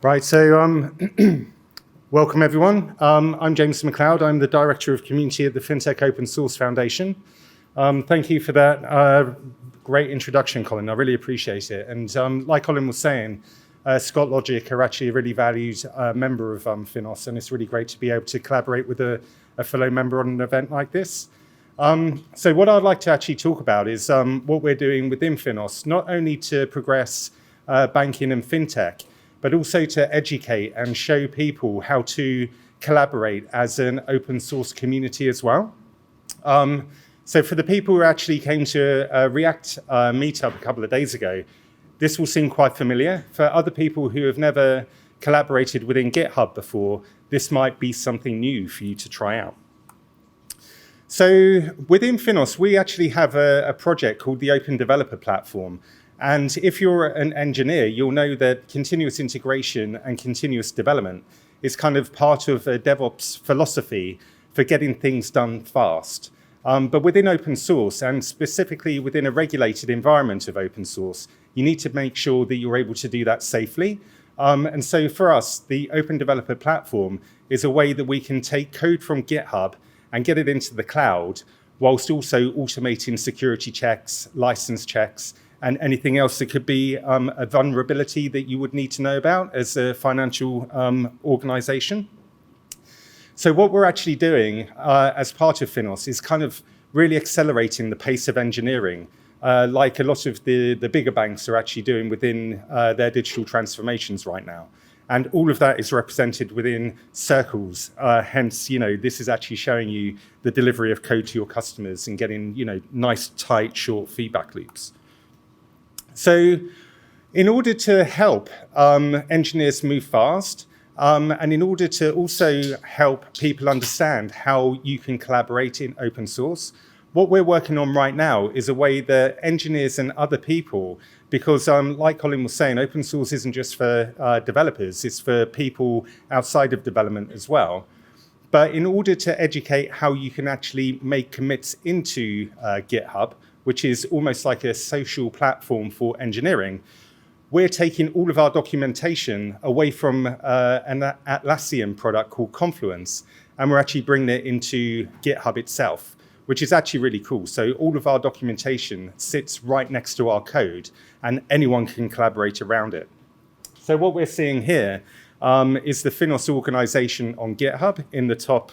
Right, so welcome everyone. I'm James McLeod. I'm the Director of Community at the Fintech Open Source Foundation. Thank you for that great introduction, Colin. I really appreciate it. And like Colin was saying, Scott Logic are actually a really valued member of FINOS, and it's really great to be able to collaborate with a fellow member on an event like this. So what I'd like to actually talk about is what we're doing within FINOS, not only to progress banking and fintech, but also to educate and show people how to collaborate as an open source community as well. So for the people who actually came to a React meetup a couple of days ago, this will seem quite familiar. For other people who have never collaborated within GitHub before, this might be something new for you to try out. So within FINOS, we actually have a project called the Open Developer Platform. And if you're an engineer, you'll know that continuous integration and continuous development is kind of part of a DevOps philosophy for getting things done fast. But within open source, and specifically within a regulated environment of open source, you need to make sure that you're able to do that safely. And so for us, the Open Developer Platform is a way that we can take code from GitHub and get it into the cloud, whilst also automating security checks, license checks, and anything else that could be a vulnerability that you would need to know about as a financial organization. So what we're actually doing as part of FINOS is kind of really accelerating the pace of engineering, like a lot of the bigger banks are actually doing within their digital transformations right now. And all of that is represented within circles. Hence, this is actually showing you the delivery of code to your customers and getting, nice, tight, short feedback loops. So in order to help engineers move fast, and in order to also help people understand how you can collaborate in open source, what we're working on right now is a way that engineers and other people, because like Colin was saying, open source isn't just for developers, it's for people outside of development as well. But in order to educate how you can actually make commits into GitHub, which is almost like a social platform for engineering, we're taking all of our documentation away from an Atlassian product called Confluence, and we're actually bringing it into GitHub itself, which is actually really cool. So all of our documentation sits right next to our code, and anyone can collaborate around it. So what we're seeing here is the FINOS organization on GitHub in the top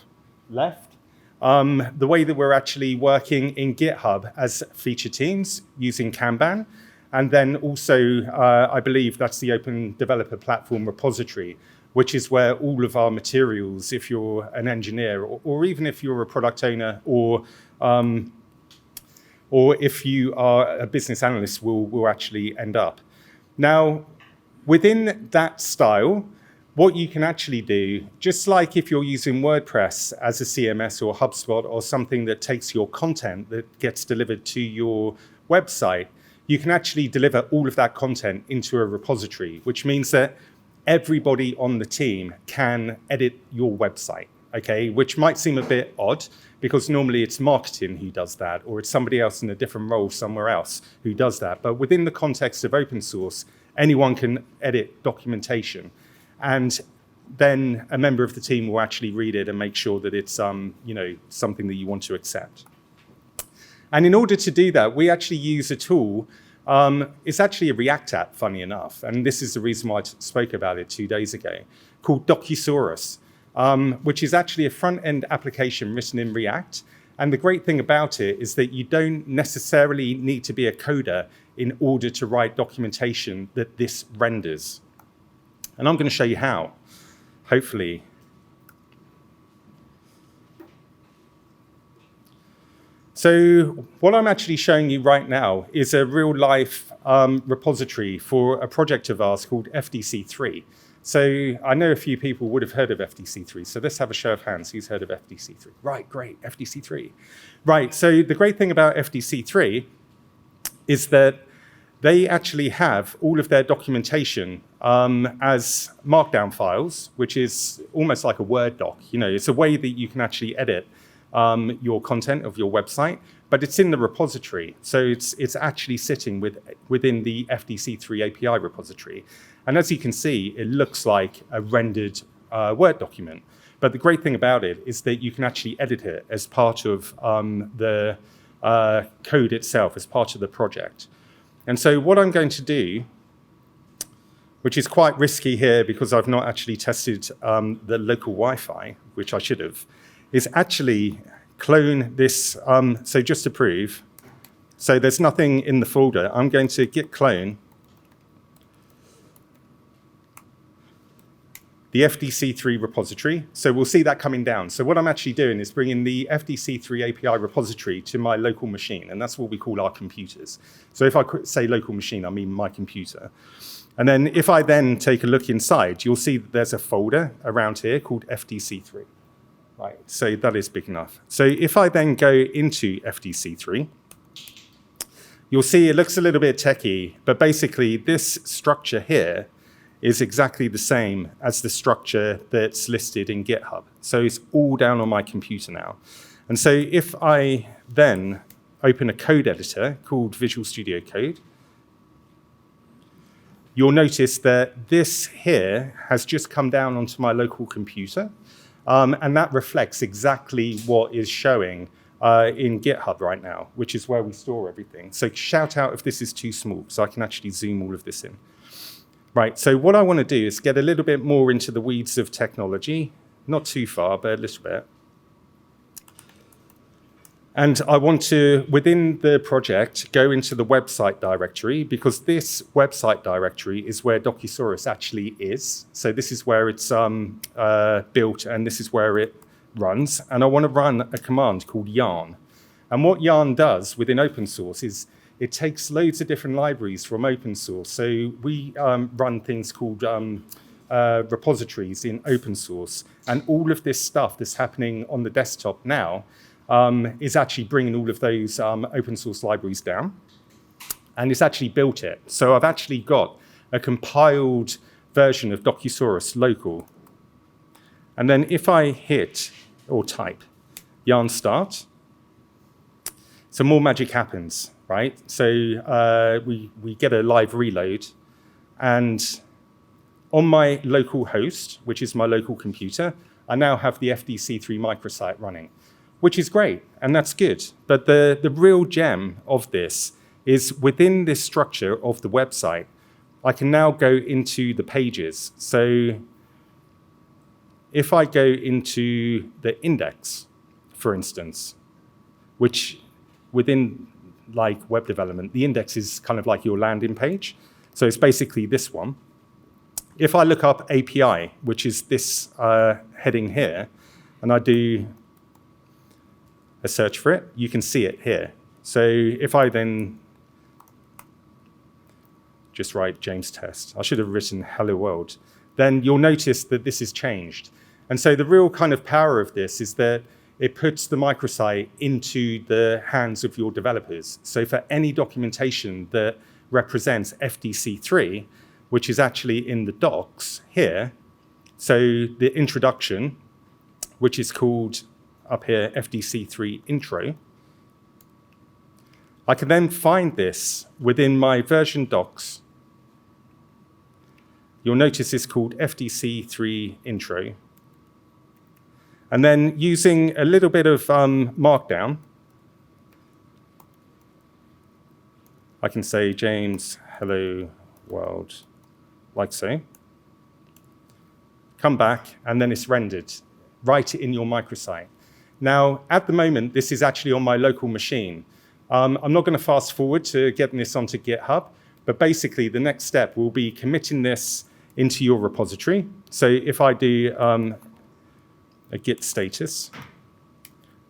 left. The way that we're actually working in GitHub as feature teams using Kanban. And then also, I believe that's the Open Developer Platform repository, which is where all of our materials, if you're an engineer, or even if you're a product owner, or if you are a business analyst, will actually end up. Now, within that style, what you can actually do, just like if you're using WordPress as a CMS or HubSpot or something that takes your content that gets delivered to your website, you can actually deliver all of that content into a repository, which means that everybody on the team can edit your website, okay? Which might seem a bit odd because normally it's marketing who does that, or it's somebody else in a different role somewhere else who does that. But within the context of open source, anyone can edit documentation. And then a member of the team will actually read it and make sure that it's something that you want to accept. And in order to do that, we actually use a tool. It's actually a React app, funny enough, and this is the reason why I spoke about it 2 days ago, called Docusaurus, which is actually a front-end application written in React. And the great thing about it is that you don't necessarily need to be a coder in order to write documentation that this renders. And I'm going to show you how, hopefully. So what I'm actually showing you right now is a real-life repository for a project of ours called FDC3. So I know a few people would have heard of FDC3, so let's have a show of hands. Who's heard of FDC3? Right, great, FDC3. Right, so the great thing about FDC3 is that they actually have all of their documentation as markdown files, which is almost like a Word doc. It's a way that you can actually edit your content of your website, but it's in the repository. So it's actually sitting within the FDC3 API repository. And as you can see, it looks like a rendered Word document. But the great thing about it is that you can actually edit it as part of the code itself, as part of the project. And so what I'm going to do, which is quite risky here because I've not actually tested the local Wi-Fi, which I should have, is actually clone this. So just to prove, so there's nothing in the folder. I'm going to git clone the FDC3 repository. So we'll see that coming down. So what I'm actually doing is bringing the FDC3 API repository to my local machine, and that's what we call our computers. So if I say local machine, I mean my computer. And then if I then take a look inside, you'll see that there's a folder around here called FDC3. Right, so that is big enough. So if I then go into FDC3, you'll see it looks a little bit techy, but basically this structure here is exactly the same as the structure that's listed in GitHub. So it's all down on my computer now. And so if I then open a code editor called Visual Studio Code, you'll notice that this here has just come down onto my local computer. And that reflects exactly what is showing in GitHub right now, which is where we store everything. So shout out if this is too small, so I can actually zoom all of this in. Right, so what I want to do is get a little bit more into the weeds of technology, not too far, but a little bit. And I want to, within the project, go into the website directory, because this website directory is where Docusaurus actually is. So this is where it's built, and this is where it runs. And I want to run a command called yarn. And what yarn does within open source is it takes loads of different libraries from open source. So we run things called repositories in open source. And all of this stuff that's happening on the desktop now is actually bringing all of those open source libraries down. And it's actually built it. So I've actually got a compiled version of Docusaurus local. And then if I hit or type yarn start, some more magic happens, right? So we get a live reload. And on my local host, which is my local computer, I now have the FDC3 microsite running, which is great, and that's good. But the real gem of this is within this structure of the website, I can now go into the pages. So if I go into the index, for instance, which within like web development, the index is kind of like your landing page. So it's basically this one. If I look up API, which is this heading here, and I do a search for it, you can see it here. So if I then just write James test, I should have written hello world, then you'll notice that this has changed. And so the real kind of power of this is that it puts the microsite into the hands of your developers. So for any documentation that represents FDC3, which is actually in the docs here, so the introduction, which is called up here FDC3 intro, I can then find this within my version docs. You'll notice it's called FDC3 intro. And then using a little bit of Markdown, I can say James, hello world, like so. Come back, and then it's rendered right in your microsite. Now, at the moment, this is actually on my local machine. I'm not going to fast forward to getting this onto GitHub, but basically the next step will be committing this into your repository. So if I do a git status,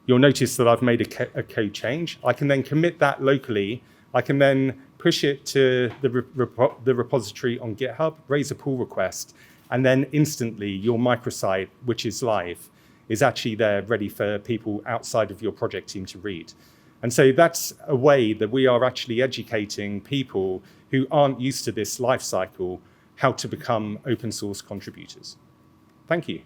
you'll notice that I've made a code change. I can then commit that locally. I can then push it to the repository on GitHub, raise a pull request, and then instantly your microsite, which is live, is actually there ready for people outside of your project team to read. And so that's a way that we are actually educating people who aren't used to this life cycle how to become open source contributors. Thank you.